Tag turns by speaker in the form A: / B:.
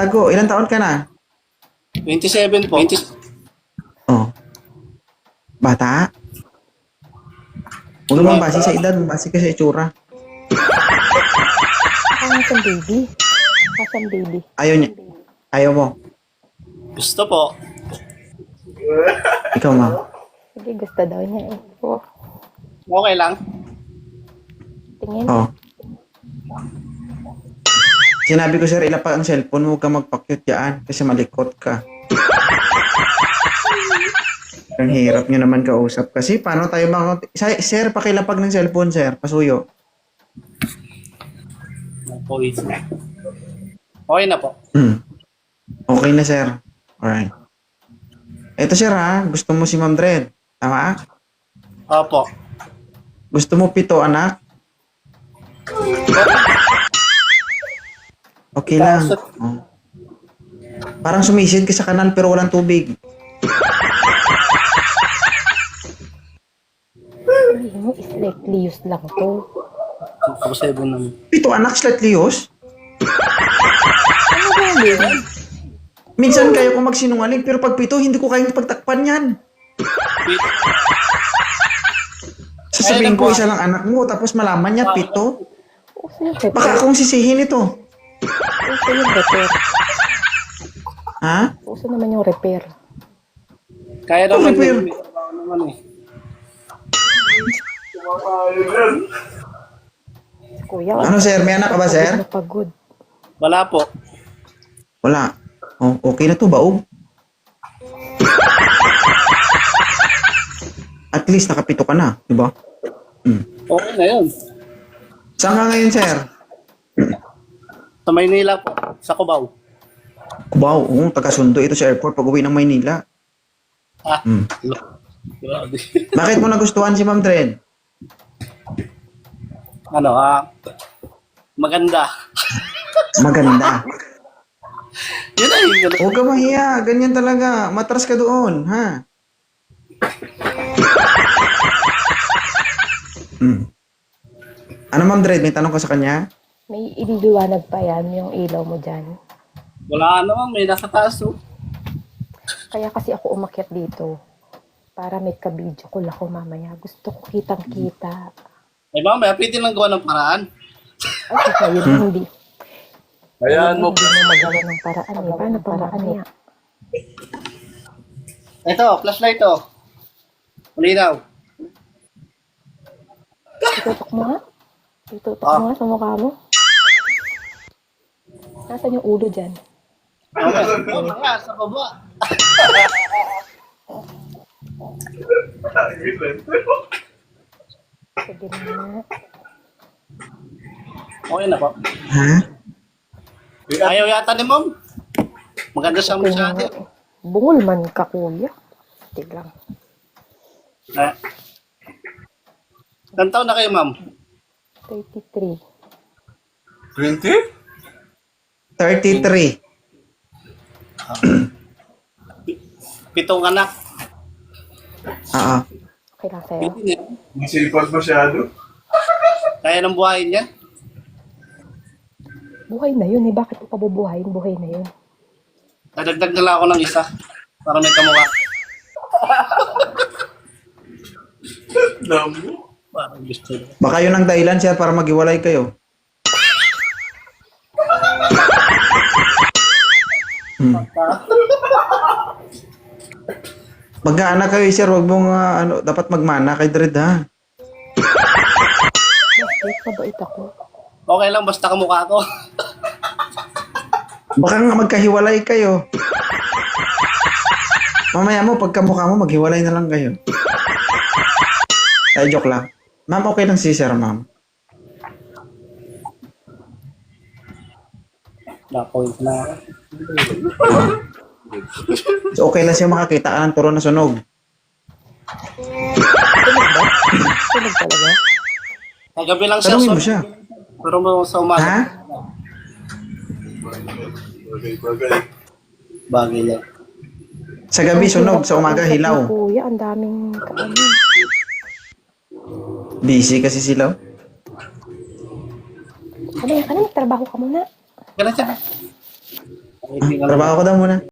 A: gago. Ilan taon ka na?
B: 27 po.
A: Oh. Bata? Huwag naman base sa edad, base ka sa itsura.
C: Kasang baby. Kasang baby.
A: Ayaw niya. Ayaw mo.
B: Gusto po.
A: Ikaw, ma'am.
C: Sige, gusto daw niya eh. Oh,
B: Okay lang.
C: tingin.
A: Oh. Sinabi ko, sir, ilapag ang cellphone, huwag ka magpakyut dyan kasi malikot ka. Ang hirap nyo naman kausap. Kasi paano tayo Sir, pakilapag ng cellphone, sir. Pasuyo.
B: Okay na po.
A: Okay na, sir. Alright. Ito, sir, ha? Gusto mo si Ma'am Dred? Tama?
B: Opo.
A: Gusto mo 7 anak? Okay lang. Oh. Parang sumisid ka sa kanal pero walang tubig.
C: Sabihin mo, slightly used lang to.
B: Tapos sa ibon naman.
A: 7 anak, slightly used?
C: Ano ba yun?
A: Minsan kayo kung magsinungaling pero pag 7, hindi ko kayang pagtakpan yan. Sasabihin ko, isa lang anak mo tapos malaman niya 7.
C: Uso yung repair.
A: Baka akong sisihin ito.
C: Uso yung repair.
A: Ha?
C: Uso naman yung repair.
B: Kaya naman
A: repair?
B: din. Naman eh.
C: Kuya,
A: Ano, sir? May anak ka ba, sir?
C: Napagod.
B: Wala po.
A: Wala. Oh, okay na to, baog. At least nakapito ka na, di ba?
B: Okay na yun.
A: Saan ka ngayon, sir?
B: Sa Maynila po. Sa Cubao.
A: Cubao, taga-Sundo ito sa airport pag uwi ng Maynila.
B: Ah. Grabe.
A: Bakit mo nagustuhan si Ma'am Dred?
B: Ano, maganda.
A: Maganda.
B: Yun ay, yun.
A: Huwag ka mahiya, ganyan talaga. Matras ka doon, ha? Ano, Ma'am Dred? May tanong ka sa kanya?
C: May iliwanag pa yan, yung ilaw mo dyan.
B: Wala naman, may nasa taas oh.
C: Kaya kasi ako umakyat dito. Para may ka-video call ako mamaya. Gusto ko kitang-kita.
B: Ay mamaya, pwede lang gawa ng paraan.
C: Ay, kasi yun hindi.
B: Ayan mo.
C: Hindi mo magawa ng paraan eh. Paano paraan niya?
B: Ito, flashlight to. Malinaw.
C: Itutok mo nga. Itutok mo nga sa mukha mo. Nasaan yung ulo dyan?
B: Mamaya, sa baba.
C: Sige na.
B: Okay na po.
A: Ha?
B: Ayaw yata ni Mom. Maganda siya mo sa atin.
C: Bungol man ka, kuya. Sige lang.
B: Ilan taon na kayo, Ma'am?
C: 33.
B: 20?
A: 33.
B: 7 anak.
A: Oo.
C: Okay lang sa'yo.
D: Masipag masyado.
B: Kaya ng buhayin niya.
C: Buhay na yun eh. Bakit mo pabubuhayin? Buhay na yun.
B: Dadagdag na lang ako ng isa. Para may kamukha.
D: Damo.
B: Parang gusto na.
A: Baka yun ang dahilan, sir, para maghiwalay kayo. Mag-aanak kayo, sir. Huwag mong, dapat magmana kay Dred, ha?
C: Bakit? Mabait ako.
B: Okay lang, basta kamukha ko.
A: Baka nga magkahiwalay kayo. Mamaya mo, pagkamukha mo, maghiwalay na lang kayo. Ay, joke lang. Ma'am, okay lang si sir, ma'am.
B: Na-point na.
A: So, okay lang siya makakita ka ng turo na sunog.
C: Tunog ba? Tunog talaga?
B: Kagabi lang siya.
A: Tanungin mo siya.
B: Pero sa umaga.
A: Ha?
D: Bagay.
B: Bagay yan.
A: Sa gabi, sunog. Sa umaga, hilaw.
C: Kuya, ang daming kaano.
A: Busy kasi sila.
C: Ano, trabaho ka muna.
B: Ganun siya. Waiting ka lang.
A: Trabaho ko daw muna.